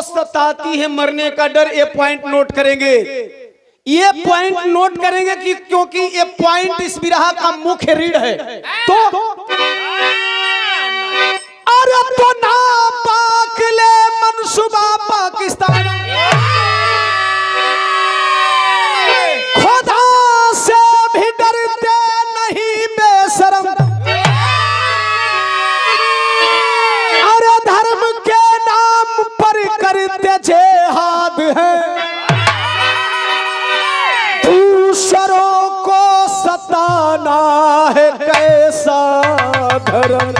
सताती है मरने का डर। ये पॉइंट नोट करेंगे, ये पॉइंट नोट करेंगे कि क्योंकि ये पॉइंट इस बिरहा का मुख्य रीढ़ है। तो अरे तो ना पाक ले मनसूबा पाकिस्तान, खुदा से भी डरते नहीं बेशरम, अरे धर्म के नाम पर करते जिहाद है, दूसरों को सताना है कैसा धर्म।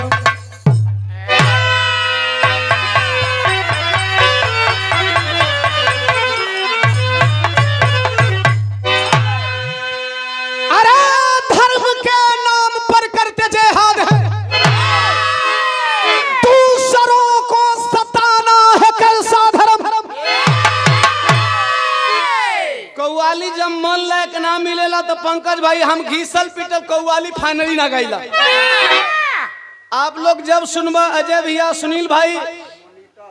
कव्वाली जब मन लायक ना मिलेला तो पंकज भाई हम घीसल पीटल कव्वाली फाइनली ना गाइला। आप लोग जब सुनबा अजय भैया, सुनील भाई,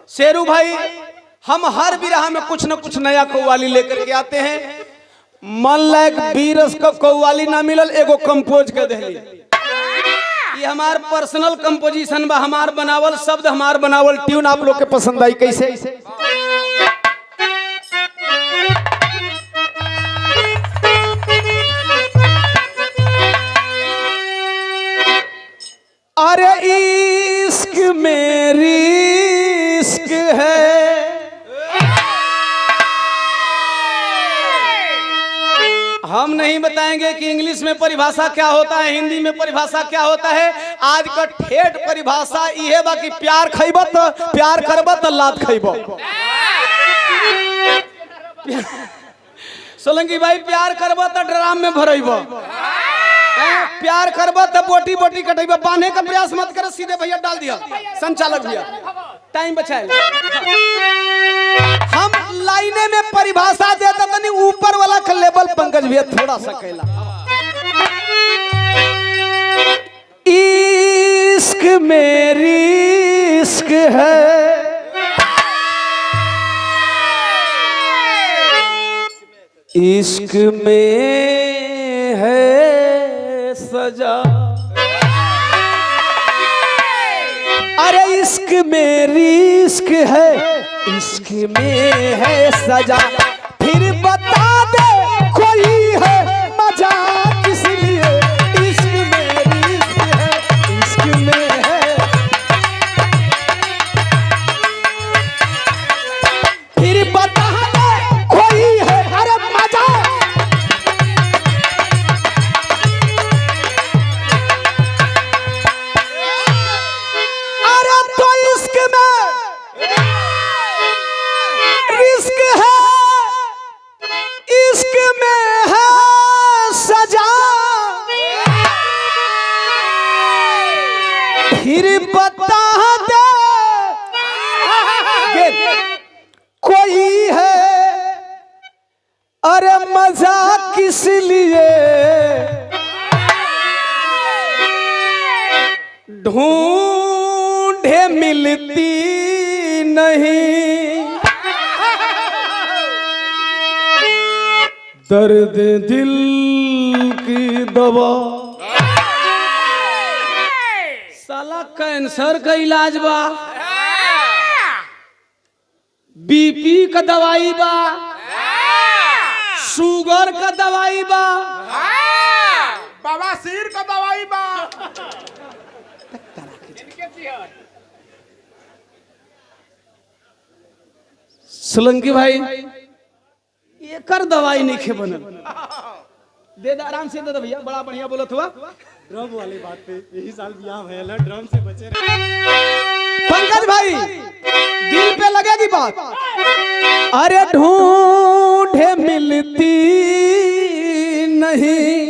शेरू भाई, हम हर बिरहा में कुछ न कुछ नया कव्वाली लेकर के आते हैं। मन लायक बीरस का कव्वाली ना मिलल, एगो कंपोज कर देली। ये हमार पर्सनल कंपोजिशन बा, हमार बनावल शब्द, हमार बनावल ट्यून आप लोग के पसंद आई कैसे? अरे इश्क मेरी इश्क है, हम नहीं बताएंगे कि इंग्लिश में परिभाषा क्या होता है, हिंदी में परिभाषा क्या होता है। आज का ठेठ परिभाषा ये बा कि प्यार खइबा तो प्यार करबा तो लात खइबा। सोलंकी भाई प्यार करबा तो ड्राम में भरइबा, प्यार करबा तो बोटी बोटी कटेबा। बांधे का प्रयास मत कर, सीधे भैया डाल दिया संचालक भैया, टाइम बचाए। हम लाइने में परिभाषा देता तो नहीं, ऊपर वाला का लेवल पंकज भैया थोड़ा सा कहला। इश्क मेरी इश्क है, इश्क में है सजा, अरे इश्क मेरी इश्क है, इश्क में है सजा, फिर बता दे कोई है मजा किस लिए। इश्क मेरी इश्क है, इश्क में है, फिर बता दे कोई है अरे मजा। फिर बता दे कोई है अरे मजा किस लिए, ढूंढे मिलती नहीं, दर्द दिल की दवा। साला कैंसर का इलाज बा, बीपी का दवाई बा, शुगर का दवाई बा, बवासीर का दवाई बा। सोलंकी भाई ये कर दवाई नहीं खे बनल, दे दे आराम से दे दे भैया, बड़ा बढ़िया बोलत हुआ। ड्रम वाली बात पे यही साल बियाह भयल है, ड्रम से बचे रहे। पंकज भाई दिल पे लगेगी बात। अरे ढूंढे मिलती नहीं,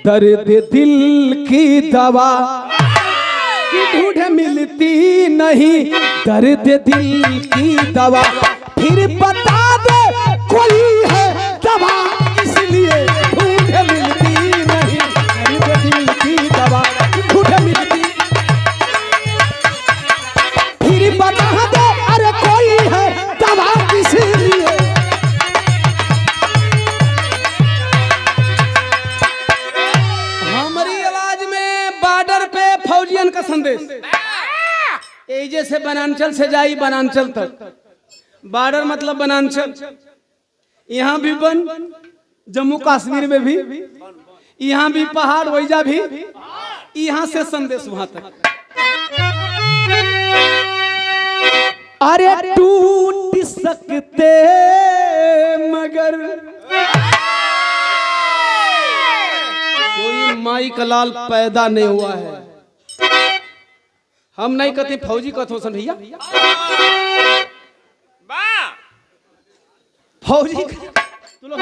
दर्द दिल की दवा, ढूंढे मिलती नहीं, दर्द दिल की दवा, फिर बता दे कोई है दवा इसलिए, ढूंढे मिलती नहीं, दर्द दिल की दवा, ढूंढे मिलती। संदेश एजे से बनांचल से जाई बनांचल तक, बॉर्डर मतलब बनांचल, यहाँ भी बन, जम्मू कश्मीर में भी, यहाँ भी पहाड़, वैजा भी, यहाँ से संदेश वहां तक। अरे टूट सकते मगर कोई माई का लाल पैदा नहीं हुआ है। हम नहीं कहते फौजी कथो सन भैया, फौजी तो लोग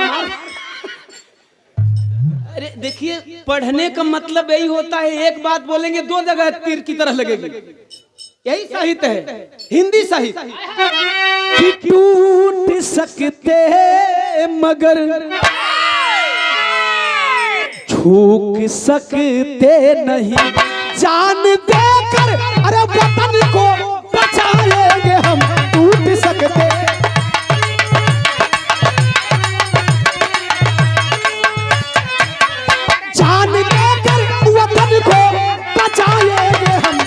अरे देखिए, पढ़ने का मतलब यही होता है, एक बात बोलेंगे दो जगह तीर की तरह लगेगी, यही साहित्य है, हिंदी साहित्य। कि टूट सकते मगर झुक सकते नहीं, जान देकर अरे वतन को बचाएंगे हम, टूट सकते जान देकर वतन को बचाएंगे हम।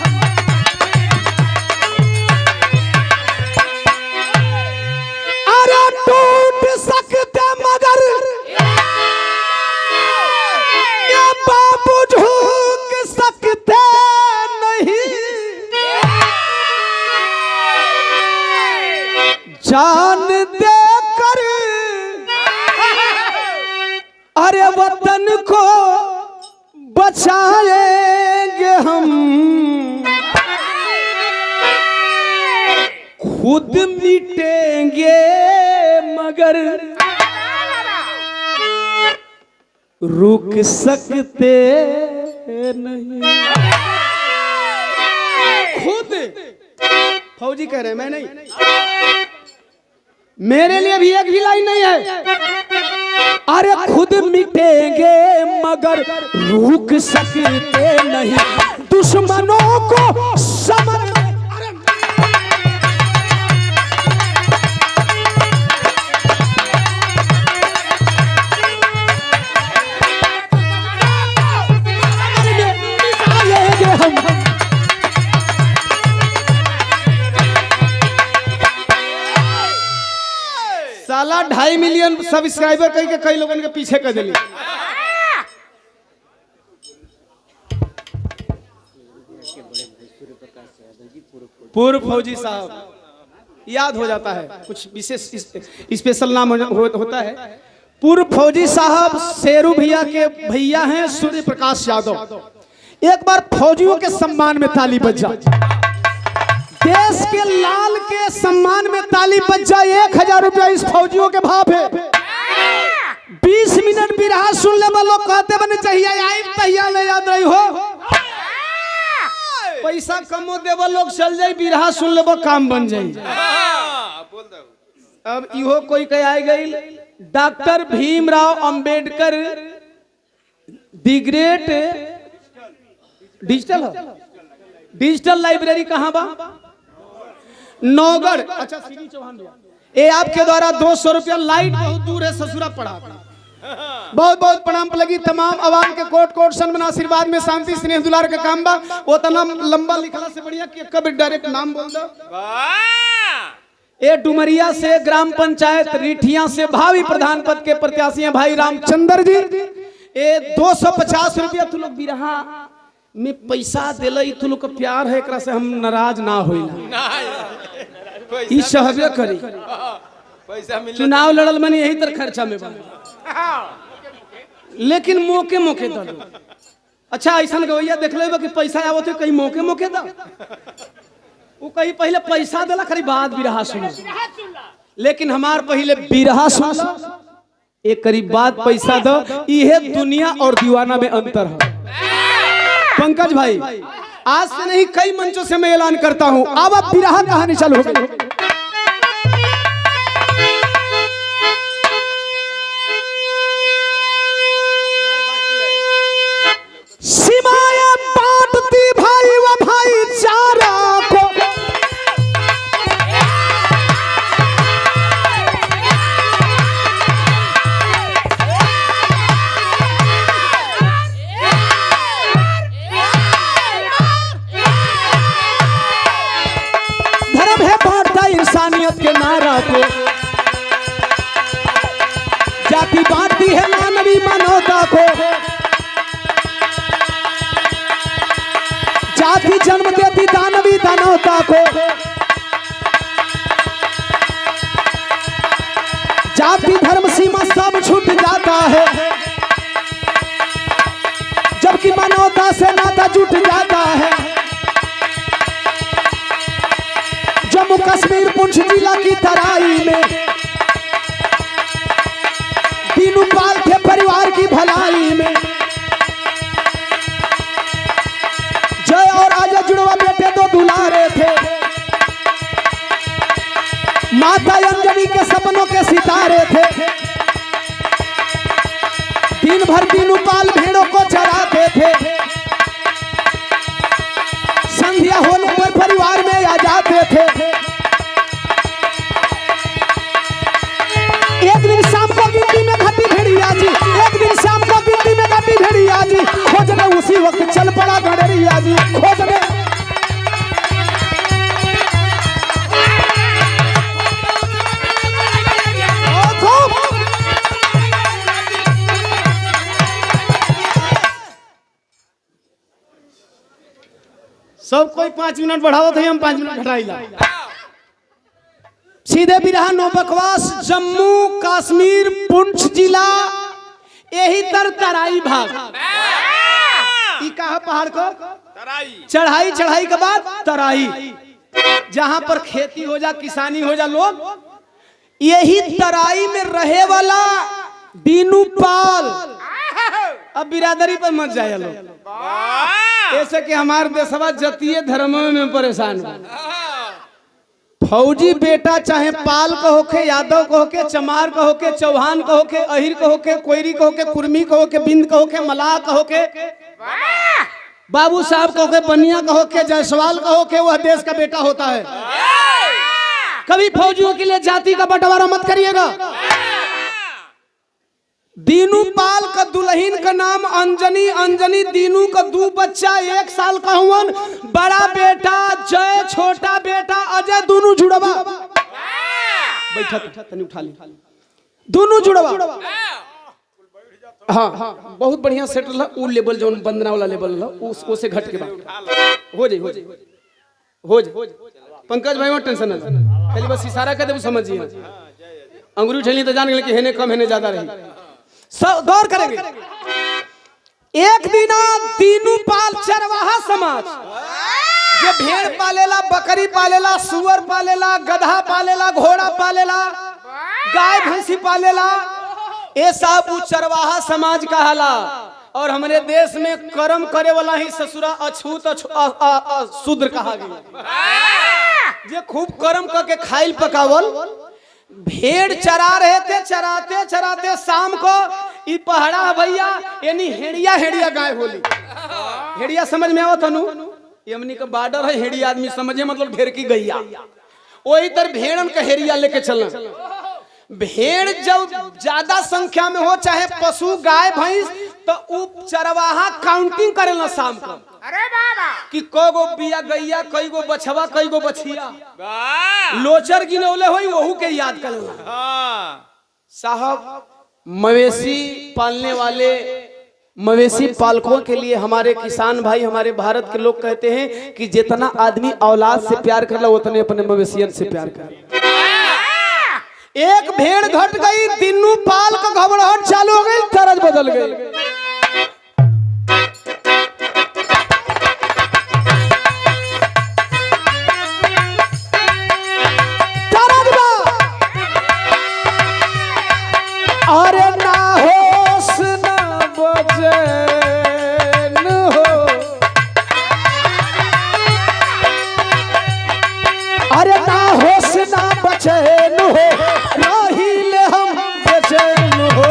अरे टूट सकते मगर ये बाबू झुक सकते नहीं, जान देकर अरे वतन को बचाएंगे हम, खुद मिटेंगे मगर रुक सकते नहीं। खुद फौजी कह रहे हैं, मैं नहीं, मेरे लिए भी एक भी लाइन नहीं है। अरे खुद मिटेंगे मगर रुक सकते नहीं, दुश्मनों को समर साला 2.5 मिलियन सब्सक्राइबर कई के कई लोगन के पीछे कर दिली। पूर्व फौजी साहब याद हो जाता है, कुछ विशेष स्पेशल नाम होता है। पूर्व फौजी साहब शेरू भैया के भैया हैं, सूर्य प्रकाश यादव। एक बार फौजियों के सम्मान में ताली बज जाए, देश के लाल के सम्मान में ताली बज जाए। 1000 रुपया इस फौजियों के भाव है। 20 मिनट बिरहा सुन ले, लोग कहते बने चाहिए आई तैयार ले याद रही हो, पैसा कमो देव लोग चल जाए, बिरहा सुन ले काम बन जाए। अब इहो कोई कह आई गई, doctor Bhimrao Ambedkar the great digital library कहाँ बा? नौगढ़। अच्छा श्री चौहान भैया, ये आपके द्वारा 200 रुपया, लाइट बहुत दूर है, ससुरा पड़ा। बहुत बहुत प्रणाम लगी तमाम आवाम के, कोट कोट सन्मान आशीर्वाद में शांति स्नेह दुलार का काम बा। वो तना लंबा लिखला से बढ़िया कि कभी डायरेक्ट नाम बोल दो। ए डुमरिया से ग्राम पंचायत रिठिया से भावी प्रधान पद के प्रत्याशी हैं भाई रामचंद्र जी। ए 250 रुपया तू लोग बिरहा में पैसा दिल, तू लोग का प्यार है, एकरा से हम नाराज ना होइला, ई सहबे करी। चुनाव लड़ल मनी यही तर खर्चा में बा, लेकिन मौके मौके दो। अच्छा ऐसा गवैया देख ले कि पैसा आवो तो कहीं मौके मौके दो, वो कहीं पहले पैसा दिला खरी बाद बिरहा सुन, लेकिन हमार पहले बिरहा सुन एक करीब बाद पैसा दो। ये दुनिया और दीवाना में अंतर है। पंकज भाई आज से नहीं कई मंचों से मैं ऐलान करता हूं, अब बिरहा कहानी चालू हो गई। सीमाएं बांटती भाई व भाईचारा को, ही जन्म देती दानवी दानवता को। जाति धर्म सीमा सब छूट जाता है, जबकि मानवता से नाता जुट जाता है। जम्मू कश्मीर पुंछ जिला की तराई में दीनू पाल थे परिवार की भलाई में। जय और अजय जुड़वा बेटे दो दुलारे थे, माता अंजनी के सपनों के सितारे थे। दिन भर दीनू पाल भेड़ों को चराते थे, संध्या होने पर परिवार में आ जाते थे। एक दिन शाम को गिनती में घटी भेड़िया जी, एक दिन शाम को गिनती में घटी भेड़िया जी, खोजने उसी वक्त चल पड़ा गडरिया जी, खोजने। सब कोई 5 मिनट बढ़ाओ थे, हम 5 मिनट घटाइला। सीधे बिरहा नो बकवास जम्मू कश्मीर पुंछ जिला यही तराई भाग। ई कहा पहाड़ को चढ़ाई, चढ़ाई के बाद तराई, जहां पर खेती हो जा किसानी हो जा लोग, यही तराई में रहे वाला दीनू पाल। अब बिरादरी पर मत जाए लोग, ऐसे कि हमारे देशवा जतीय धर्म में परेशान हो। फौजी बेटा चाहे पाल को होके, यादव को होके, चमार को होके, चौहान को होके, अहिर को होके, कोयरी को होके, कुर्मी को होके, बिंद को होके, मलाह को होके, बाबू साहब को होके, बनिया को होके, जायसवाल को होके, वह देश का बेटा होता है। कभी फौजियों के लिए जाति का बंटवारा मत करिएगा। दीनू पाल का दुल्हन का नाम अंजनी, अंजनी दीनू का 2 बच्चा 1 साल का हुवन। बड़ा बेटा जय, छोटा बेटा अजय, दोनों जुड़वा। बैठा तनी उठा ली, दोनों जुड़वा। हाँ बहुत बढ़िया सेट रहा। उ लेवल जो बंदना वाला लेवल रहा, उसको से घट के बात हो जाए, हो जाए। पंकज भाई मत टेंशन ना, खाली बस इशारा कर दे, समझिए। अंगूरी उठेली तो जान गए कि हेने कम हेने ज्यादा रही। गौर करेंगे। एक दिन दीनू पाल चरवाहा समाज जो भेड़ पालेला, बकरी पालेला, सुअर पालेला, गधा पालेला, घोड़ा पालेला, गाय भैंसी पालेला, ये सब चरवाहा समाज कहाला। और हमारे देश में कर्म करे वाला ही ससुरा अछूत शूद्र कहा गया। जे खूब कर्म करके खाइल पकावल। भेड़ चरा रहे थे, चराते चराते शाम को ई पहाड़ा भैया यानी हेड़िया, हेड़िया गाय होली। हेड़िया समझ में आवत हनु, यमनी का बॉर्डर है, हेड़िया आदमी समझे मतलब ढेर की गैया। वही तर भेड़न का हेड़िया लेके चलना। भेड़ जब ज्यादा संख्या में हो, चाहे पशु गाय भैंस, तो उ चरवाहा काउंटिंग करेला शाम को। अरे बाबा कि कई गो बिया गैया, कई गो बछवा, कई गो बछिया, लोचर गिनौले होई वहू के याद करेला। साहब मवेशी पालने वाले, मवेशी पालकों के लिए हमारे किसान भाई, हमारे भारत के लोग कहते हैं कि जितना आदमी औलाद से प्यार करला उतने अपने मवेशियन से प्यार कर। एक भेड़ घट गई, दीनू पाल का घबराहट चालू हो गई, तरज बदल गई। अरे ना होश ना बचैन हो, अरे ना होश ना बचैन हो, रहिले हम बेचैन हो।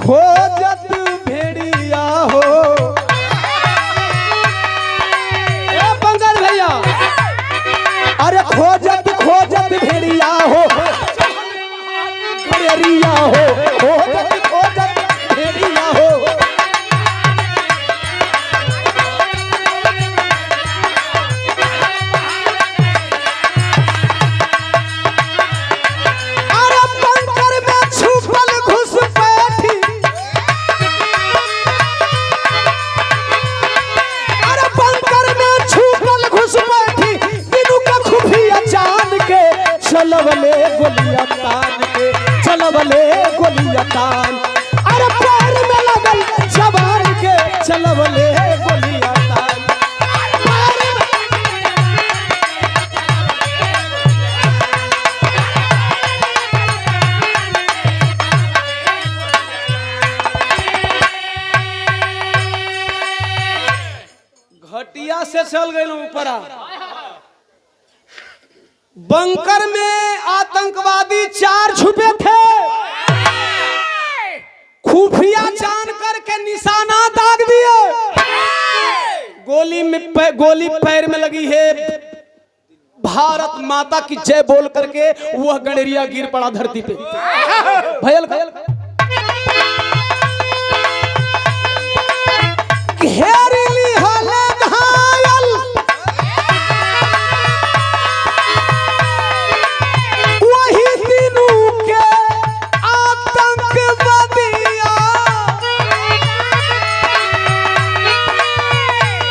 खोजत भेड़िया हो। ए पंकज भैया, अरे खोजत खोजत भेड़िया हो, गड़ेरिया हो, खोजत खोजत भेड़िया हो। अरे पंकर में छुपल घुसपैठी, अरे पंकर में छुपल घुसपैठी, दिनू का खुफिया जान के चलवले गोलियां तान के, चलवले गोलियां तान। अरे पैर में लगल जवान के चलवले गोलियां तान। घटिया से चल गए ऊपर। बंकर में आतंकवादी 4 छुपे थे, खुफिया जान करके निशाना दाग दिए। गोली पैर में लगी है, भारत माता की जय बोल करके वह गणेरिया गिर पड़ा धरती पे। भयल घेरली हले घायल, वही दिनों के आतंकवादिया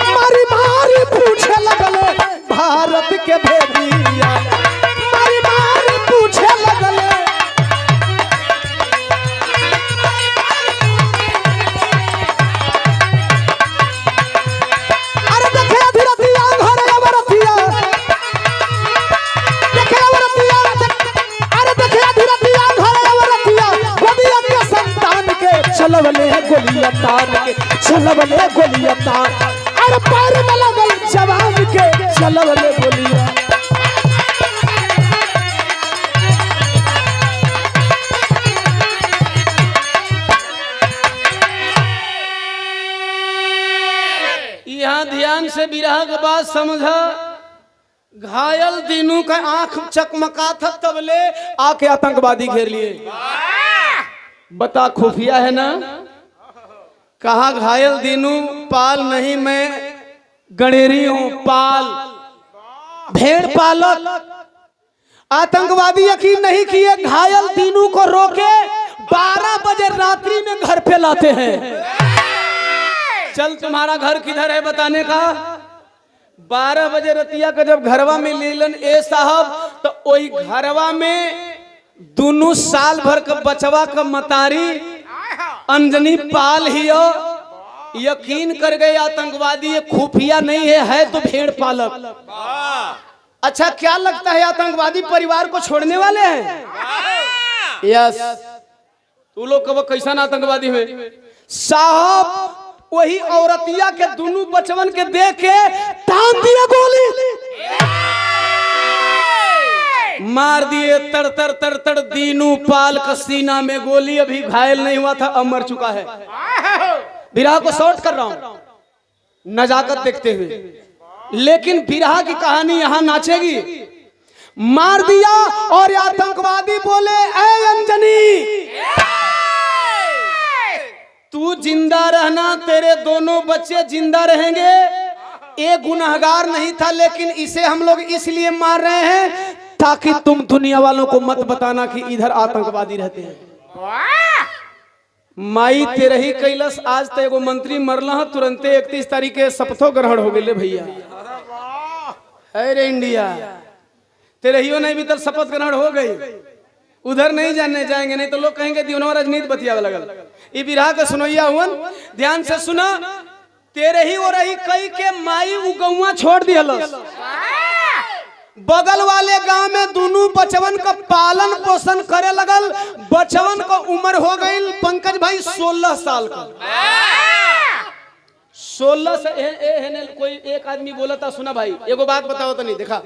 मारी मारी पूछे लगले भारत के भेड़िया, मारी मारी पूछे लगले। अरे देखे अधीरतिया घर अवरतिया, देखे अवरतिया, अरे देखे अधीरतिया घर अवरतिया, गोदिया के संतान के चलवले गोलियां तान के, चलवले गोलियां तान। अरे पैर में लगल जवान के चलवले गोलियां। यहाँ ध्यान से बिरहा के बात समझा। घायल दीनू का आंख चकमका था, तबले आके आतंकवादी घेर लिए। बता खुफिया है ना। कहा घायल दीनू पाल नहीं, मैं गणेरी हूं, पाल भेड़ पालक। आतंकवादी यकीन नहीं किए, घायल दीनू को रोके 12 बजे रात्रि में घर पे लाते हैं। चल तुम्हारा घर किधर है बताने का। 12 बजे रतिया का जब घरवा में लीलन ए साहब, तो वही घरवा में दोनों साल भर का बचवा का मतारी अंजनी पाल ही हो। यकीन कर गए आतंकवादी ये खुफिया नहीं है तो भेड़ पालक। अच्छा क्या लगता है आतंकवादी परिवार को छोड़ने वाले हैं? यस। तू लोग कब कैसा आतंकवादी हुए साहब? वही औरतिया के दोनों बचवन के देख के टांग दिया गोली, मार दिए तर तर तर तर। दीनू पाल का सीना में गोली, अभी घायल नहीं हुआ था, अब मर चुका है। बिरहा को शॉर्ट कर रहा हूं नजाकत देखते हुए, लेकिन बिरहा की कहानी यहां नाचेगी। मार दिया और आतंकवादी बोले, ऐ अंजनी तू जिंदा रहना, तेरे दोनों बच्चे जिंदा रहेंगे। ये गुनहगार नहीं था, लेकिन इसे हम लोग इसलिए मार रहे हैं ताकि तुम दुनिया वालों को मत बताना कि इधर आतंकवादी रहते हैं। माई तेरे ही कैलस, आज तो एगो मंत्री मरला, तुरंते 31 तारीख के शपथों ग्रहण हो गए भैया। अरे इंडिया तेरे ही नहीं भीतर शपथ ग्रहण हो गई। उधर नहीं जानने जाएंगे, नहीं तो लोग कहेंगे दिवनवा राजनीति बतिया लगल। ये बिरहा का सुनैया हुआ, ध्यान से सुना। तेरे ही और रही कई के माई उगौआ छोड़ दिया, बगल वाले गांव में दोनों बचवन का पालन पोषण करे लगल। बचवन का उम्र हो गई पंकज भाई 16 साल का। 16 से कोई एक आदमी बोला था, सुना भाई एगो बात बताओ तो नहीं देखा।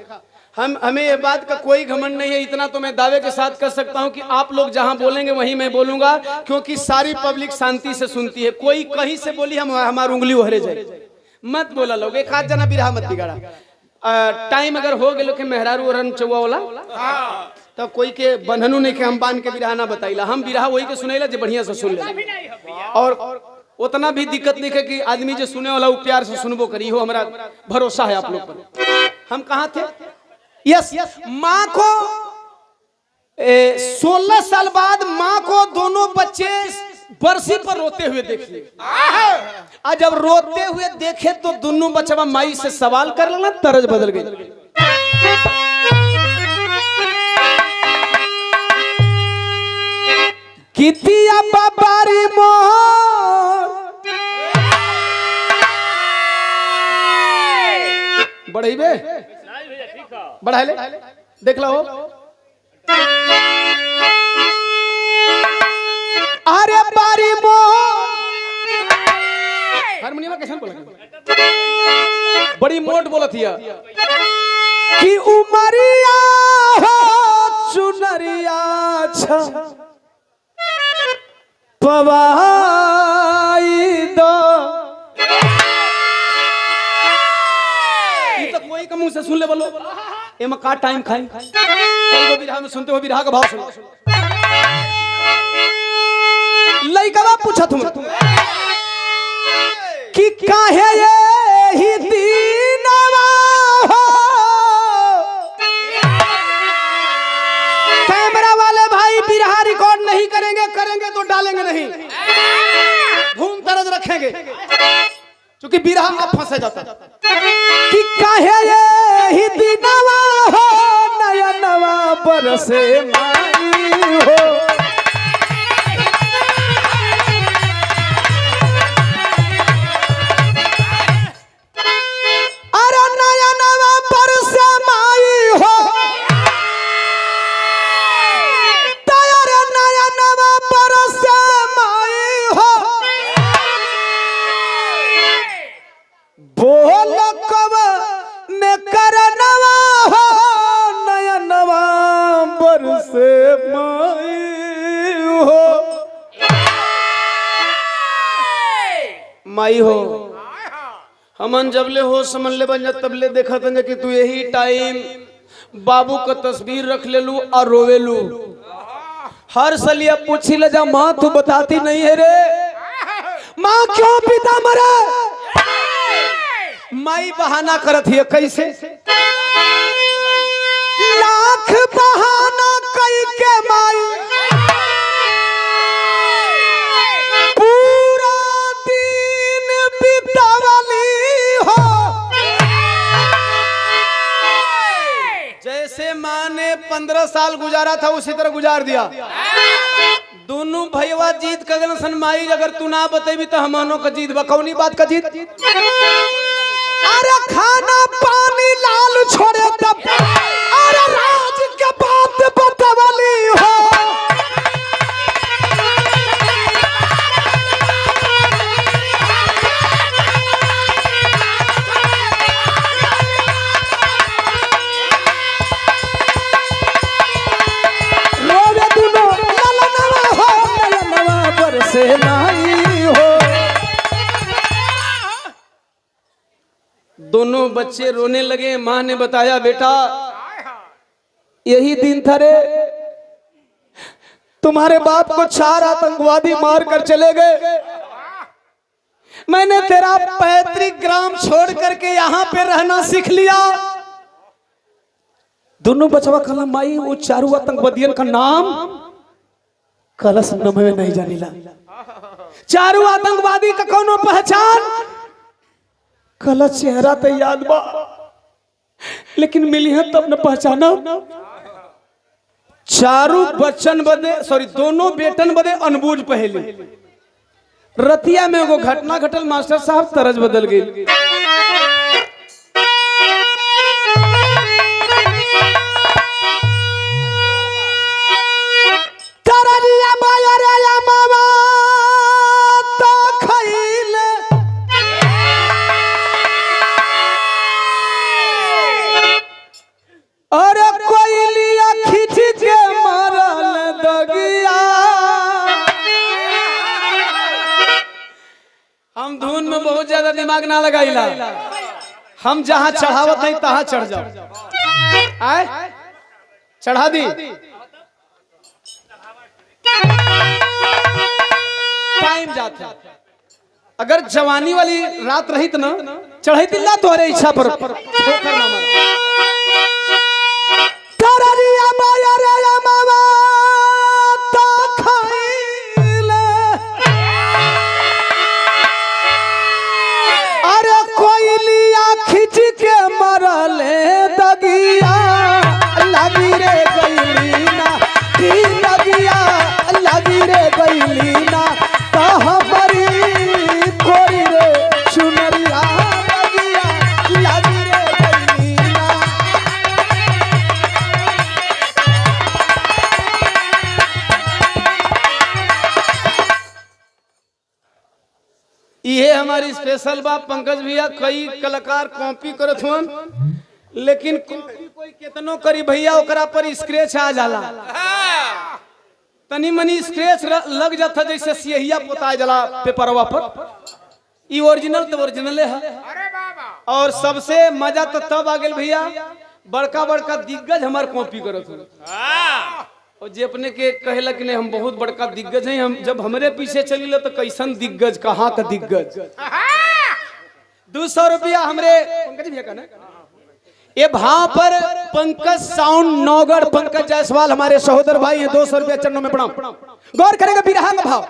हमें ये बात का कोई घमंड नहीं है, इतना तो मैं दावे के साथ कर सकता हूं कि आप लोग जहां बोलेंगे वहीं मैं बोलूंगा, क्योंकि सारी पब्लिक शांति से सुनती है। कोई कहीं से बोली हम हमारी उंगली उहरे जाए, मत बोला लोग। एक हाथ जना बिरहा मत बिगाड़ा। टाइम अगर हो गए कि मेहरारू ओरन चौवा वाला तो कोई के बंधनु नहीं के हम बांध के बिरहा ना बताइला, हम बिरहा वही के सुनेला जो बढ़िया से सुन ले। और उतना भी दिक्कत नहीं है कि आदमी जो सुने वाला वो प्यार से सुनबो करी, हो हमारा भरोसा है आप लोग पर। हम कहाँ थे? यस, माँ को 16 साल बाद माँ को दोनों बच्चे बरसी पर रोते हुए देखे। आज जब रोते हुए देखे तो दोनों बच्चा माई से सवाल कर लेना, तरज बदल गई। कितिया बाबारी मोर बढ़ई बे बढ़ा ले, देख लो। अरे बारी मोर हारमोनियम कैसे बोला, बड़ी मोट बोला थी कि उमरिया हो चुनरिया छ पवाई दो। ये तो कोई का मुंह से सुन ले बोलो, एमा का टाइम खाई कोई बिरहा में सुनते हो, बिरहा का भाव सुनो। लइकवा पूछा तुम कि काहे ये ही दीनवा हो। कैमरा वाले भाई बिरहा रिकॉर्ड नहीं करेंगे, करेंगे तो डालेंगे नहीं, धूम तरज रखेंगे, क्योंकि बिरहा में फंसे जाता है। कि काहे ये ही दीनवा हो नया नवा बरसे माई हो। माई हो हमन जबले हो समझ ले बन तबले देखा तंगे कि तू यही टाइम बाबू का तस्वीर रख ले लू और रोवे लू। हर सलिया पूछी ले जा माँ तू बताती नहीं है रे, माँ क्यों पिता मरा। माई बहाना करत है कैसे, लाख बहाना कई के माई जैसे माँ ने 15 साल गुजारा था उसी तरह गुजार दिया। दोनों भैया जीत कगन सन माई, अगर तू ना बतेबी तो हमनों का जीत बा। कौनी बात का जीत? अरे खाना पानी लाल छोड़े तब, अरे राज के बात बतवली हो। से नहीं हो। दोनों बच्चे रोने लगे। मां ने बताया बेटा यही दिन था रे, तुम्हारे बाप को 4 आतंकवादी मार कर चले गए। मैंने तेरा पैतृक ग्राम छोड़ करके यहाँ पे रहना सीख लिया। दोनों बचवा कला माई वो 4 आतंकवादियों का नाम कलश में नहीं जानिला। 4 आतंकवादी का कौनो पहचान, कलश चेहरा तो याद बा लेकिन मिली है तब न पहचाना। 4 बच्चन बदे सॉरी दोनों बेटन बदे अनबूझ पहले रतिया में वो घटना घटल, मास्टर साहब तरज बदल गई। ज्यादा दिमाग ना लगाइला, हम जहां चढ़ावत है तहां चढ़ जाओ। आए चढ़ा दी, टाइम जाता। अगर जवानी वाली रात रही ना चढ़ी दिल्ला तोहरे इच्छा पर ठोकर ना मार। अरे कोई लिया खिंच के मरले दगिया लगी रे गईली ना की दगिया लगी रे गईली ना कहाँ बरी कोई रे चुनरिया दगिया लगी रे गईली ना। ये हमारी स्पेशल बात पंकज भैया, कई कलाकार कॉपी करत हुन लेकिन कॉपी कोई कितनो करी भैया ओकरा पर स्क्रैच आ जाला, तनी मनी स्क्रैच लग जाता जैसे सियहिया पोता जाला पेपरवा पर। ई ओरिजिनल तो ओरिजिनले है। और सबसे मजा तो तब आ गेल भैया बड़का बड़का दिग्गज हमार कॉपी करत हुन, और जे अपने के कहेला कि नहीं हम बहुत बड़का दिग्गज हैं, हम जब हमरे पीछे चली तो कैसन दिग्गज, कहाँ का दिग्गज। 200 रुपया हमरे पंकज भैया का ना ये भाव पर पंकज साउंड नौगढ़ पंकज जायसवाल हमारे सहोदर भाई हैं, 200 रुपया चरणों में प्रणाम। गौर करेंगे बिरहा का भाव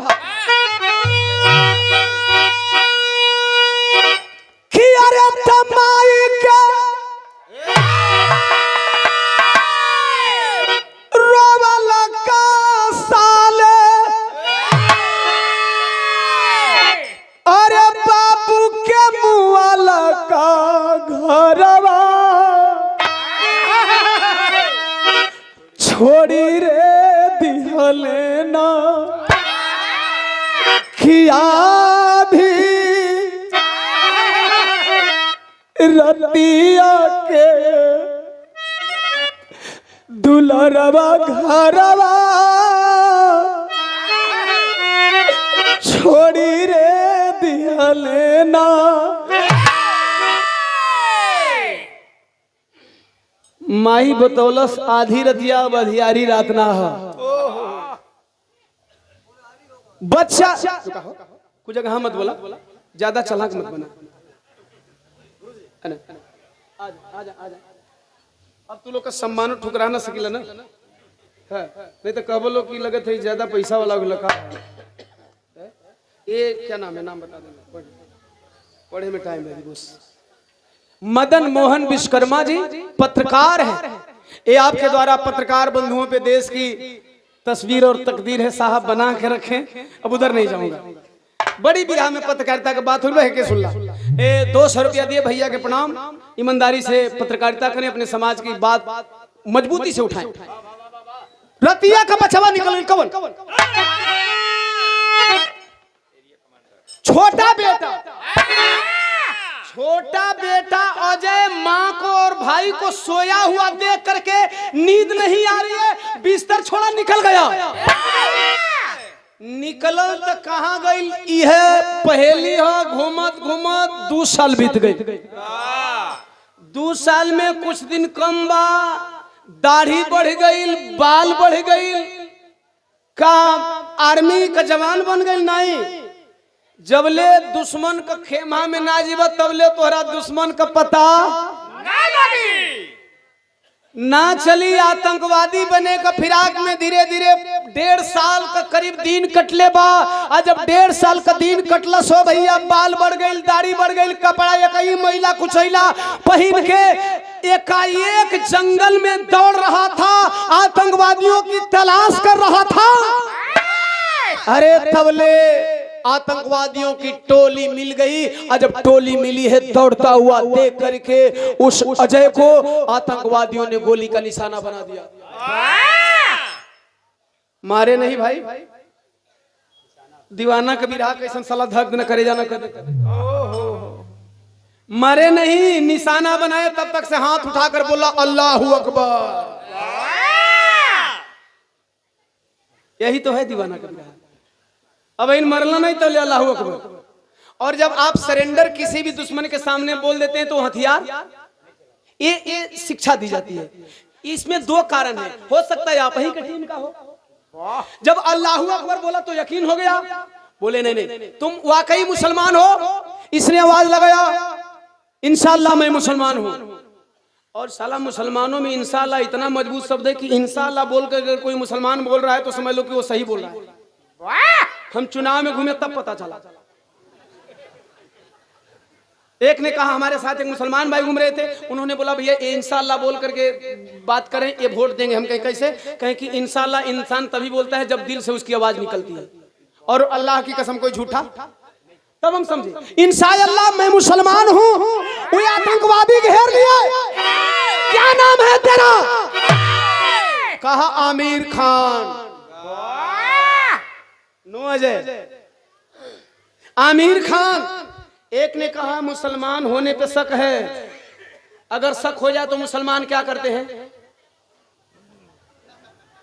कि अरे तमाई के अरे बाबू के मुआला का घरवा छोड़ी रे दिहले ना खिया भी रतिया के दुलरवा घरवा छोड़ी रे दिहले ना। माही बतौलस आधी रतिया बधियारी रात ना है। बच्चा कुछ जगह मत बोला, ज्यादा चालाक मत बना। अब तू लोग का सम्मान ठुकरा ना सकिला ना, नहीं तो कहबो लोग की लगत है ज्यादा पैसा वाला लगा। ये क्या नाम है, नाम बता देना, पढ़े में टाइम लगी बस। मदन मोहन विश्वकर्मा जी पत्रकार हैं। ये आपके द्वारा पत्रकार बंधुओं पे देश की तस्वीर और तकदीर है साहब बना के रखें। अब उधर नहीं जाऊंगा, बड़ी बिरहा में पत्रकारिता की बात हुई है के सुन ला। 200 रुपया दिए भैया के प्रणाम। ईमानदारी से पत्रकारिता करें, अपने समाज की बात मजबूती से उठाएं। रतिया का बचवा निकल कवन छोटा बेटा अजय माँ को और भाई को सोया हुआ देख करके नींद नहीं आ रही है, बिस्तर छोड़ा निकल गया। निकलल तो कहाँ गई, यह पहेली है। घूमत घूमत 2 साल बीत गए। 2 साल में कुछ दिन कम बा, दाढ़ी बढ़ गई, बाल बढ़ गई, का आर्मी का जवान बन गई। नहीं, जबले दुश्मन का खेमा में ना जीव तबले तोहरा दुश्मन का पता ना चली। आतंकवादी बने का फिराक में धीरे धीरे 1.5 साल का करीब दिन कटले बा। आज जब 1.5 साल का दिन कटला सो भैया बाल बढ़ गई, दाढ़ी बढ़ गई, कपड़ा एकई महिला कुचैला पहन के एकाएक जंगल में दौड़ रहा था, आतंकवादियों की तलाश कर रहा था। अरे तबले आतंकवादियों की टोली मिल गई। और जब टोली मिली है दौड़ता हुआ देख करके उस अजय को आतंकवादियों ने गोली का निशाना बना दिया। मारे नहीं भाई, दीवाना कभी रहा कैसन साला धक न करे जाना कर। मरे नहीं, निशाना बनाए, तब तक से हाथ उठाकर बोला अल्लाहू अकबर। यही तो है दीवाना कभी रहा। अब इन मरला नहीं तो अल्लाहू अकबर। और जब आप सरेंडर किसी भी दुश्मन के सामने बोल देते हैं तो हथियार, ये शिक्षा दी जाती है। इसमें दो कारण है, हो सकता है आप ही की टीम का हो। जब अल्लाहू अकबर बोला तो यकीन हो गया, बोले नहीं नहीं तुम वाकई मुसलमान हो, इसने आवाज लगाया इंशाअल्लाह मैं मुसलमान हूं। और साला मुसलमानों में इंशाअल्लाह इतना मजबूत शब्द है कि इंशाअल्लाह बोलकर अगर कोई मुसलमान बोल रहा है तो समझ लो कि वो सही बोल रहा है। हम चुनाव में घूमे तब पता चला। एक ने कहा, हमारे साथ एक मुसलमान भाई घूम रहे थे, उन्होंने बोला भैया इंशाअल्लाह बोल करके बात करें, ये वोट देंगे। हम कहें कैसे? कहें कि इंशाअल्लाह इंसान तभी बोलता है जब दिल से उसकी आवाज निकलती है, और अल्लाह की कसम कोई झूठा। तब हम समझे इंशाअल्लाह मैं मुसलमान हूं। कोई आतंकवादी घेर लिया, क्या नाम है तेरा? कहा आमिर खान। नो अजय, आमिर खान। एक ने कहा मुसलमान होने पे शक है, अगर शक हो जाए तो मुसलमान क्या करते हैं?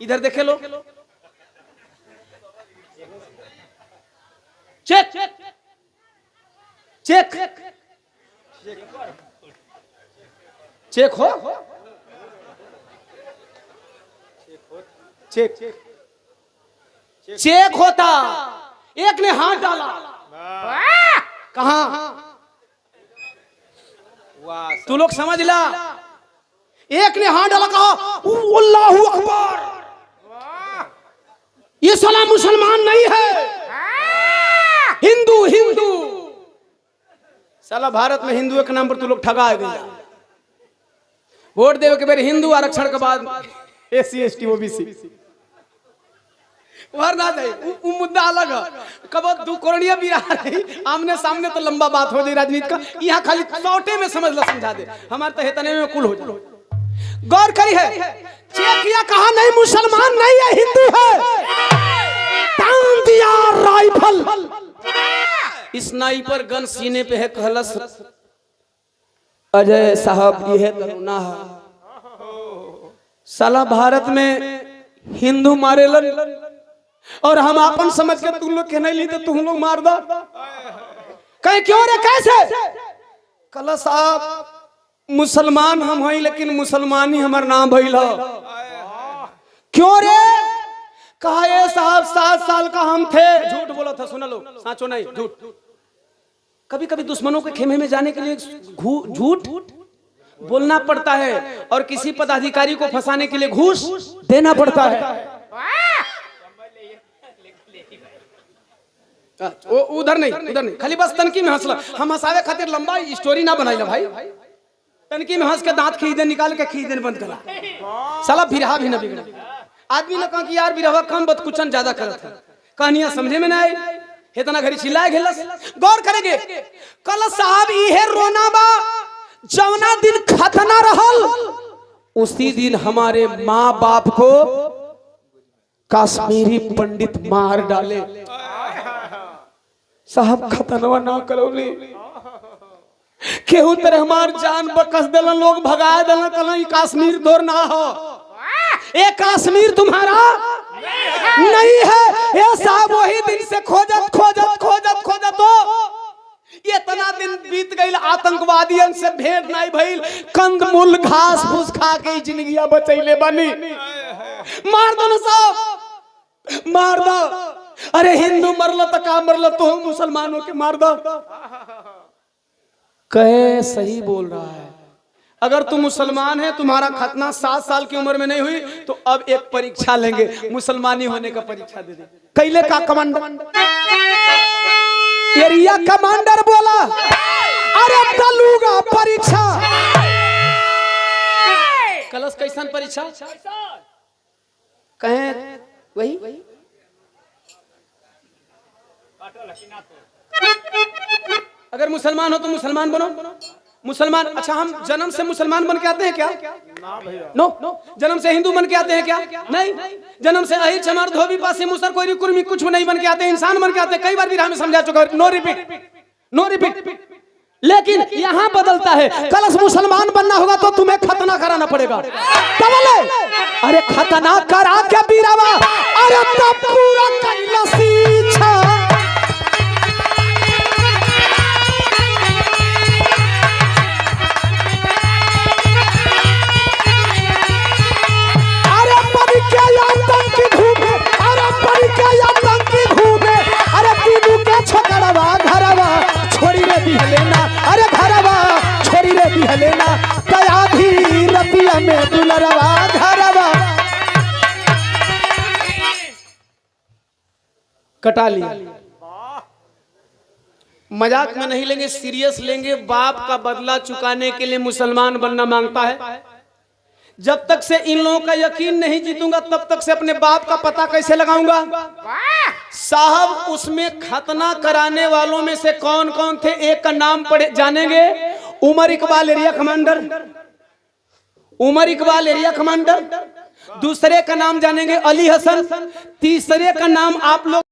इधर देखे लो, चेक चेक चेक हो, चेक चेक होता। एक ने हाथ डाला, कहा तू लोग समझ ला। एक ने हाथ डाला, कहा अल्लाहू अकबर, ये साला मुसलमान नहीं है, हिंदू हिंदू। साला भारत में हिंदुओं के नाम पर तू लोग ठगा गए। वोट देवे के बेर हिंदू, आरक्षण के बाद एससी एसटी ओबीसी वह ना जाए, वो मुद्दा अलग है। कब दो कोरणिया भी रही आमने सामने तो लंबा बात हो जाए राजनीति का। यहाँ खाली लौटे में समझ ला, समझा दे, हमारे तो हेतने में कुल हो जाए। गौर करी है, चेक किया, कहा नहीं मुसलमान नहीं है, हिंदू है। तान दिया राइफल, स्नाइपर गन सीने पे है, कहलस अजय साहब ये है करुणा है। साला भारत में हिंदू मारे लन, और हम अपन समझ के तुम लोग के नहीं ली तो तुम लोग मार दो। कहे क्यों रे, कैसे? कल साहब मुसलमान हम हैं, लेकिन मुसलमानी हमार नाम भइल। क्यों रे? कहा ये साहब 7 साल का हम थे। झूठ बोला था, सुन लो, साचो नहीं झूठ। कभी कभी दुश्मनों के खेमे में जाने के लिए झूठ बोलना पड़ता है, और किसी पदाधिकारी को फंसाने के लिए घूस देना पड़ता है। उधर नहीं, खाली बस तनकी में हंसला। हम हंसावे खातिर लंबा स्टोरी ना बनाइला भाई। तनकी में हंस के दांत खींच दे, निकाल के खींच दे बंद करा। साला बिरहा भी ना बिगड़ा। आदमी ने कहा कि यार बिरहा कम बत कुचन ज्यादा करत है, कहानियां समझे में ना आई, इतना घड़ी चिल्लाए घेलस। गौर करेंगे, कल साहब इहे रोना बा, जवना दिन खतना रहल उसी दिन हमारे माँ बाप को कश्मीरी पंडित मार डाले। साहब खतनवा ना करौली, केहू तरह हमार जान बकस देलन, लोग भगा देलन, कहलन कश्मीर तोर ना हो, ये कश्मीर तुम्हारा नहीं है। ये साहब वही दिन से खोजत खोजत खोजत खोजत तो इतना दिन बीत गई, आतंकवादियों से भेंट नहीं भइल, कंदमूल घास फूस खा के जिंदगिया बचैले बनी। मार दो ना साहब, मार दो। अरे हिंदू मरल तो का मरल, तो मुसलमानों के मार दो। कहे सही बोल रहा है। अगर तुम मुसलमान है, तुम्हारा खतना 7 साल की उम्र में नहीं हुई, तो अब एक परीक्षा लेंगे, मुसलमानी होने का परीक्षा दे दे। कैले का कमांडर, एरिया कमांडर बोला, अरे तलूगा परीक्षा। कलश कैसन परीक्षा? कहे वही अगर मुसलमान हो तो मुसलमान बनो। मुसलमान, अच्छा हम जन्म से मुसलमान बन के आते हैं क्या? नो। जन्म से हिंदू बन के आते हैं क्या? नहीं। जन्म से अहिर चमार धोबी पासे मुसर कोई कुर्मी कुछ नहीं बन के आते हैं, इंसान बन के आते हैं। कई बार भी हमें समझा चुका है, नो रिपीट। लेकिन यहाँ बदलता है, कलश मुसलमान बनना होगा तो तुम्हें खतना कराना पड़ेगा। अरे खतना करा क्या बीरावा, अरे तब पूरा कैलाशी छा। कटा लिया। मजाक में नहीं लेंगे, सीरियस लेंगे। बाप का बदला चुकाने के लिए मुसलमान बनना मांगता है। जब तक से इन लोगों का यकीन नहीं जीतूंगा तब तक से अपने बाप का पता कैसे लगाऊंगा। साहब उसमें खतना कराने वालों में से कौन कौन थे, एक का नाम पढ़े जानेंगे, उमर इकबाल एरिया कमांडर, उमर इकबाल एरिया कमांडर। दूसरे का नाम जानेंगे अली हसन। तीसरे का नाम आप लोग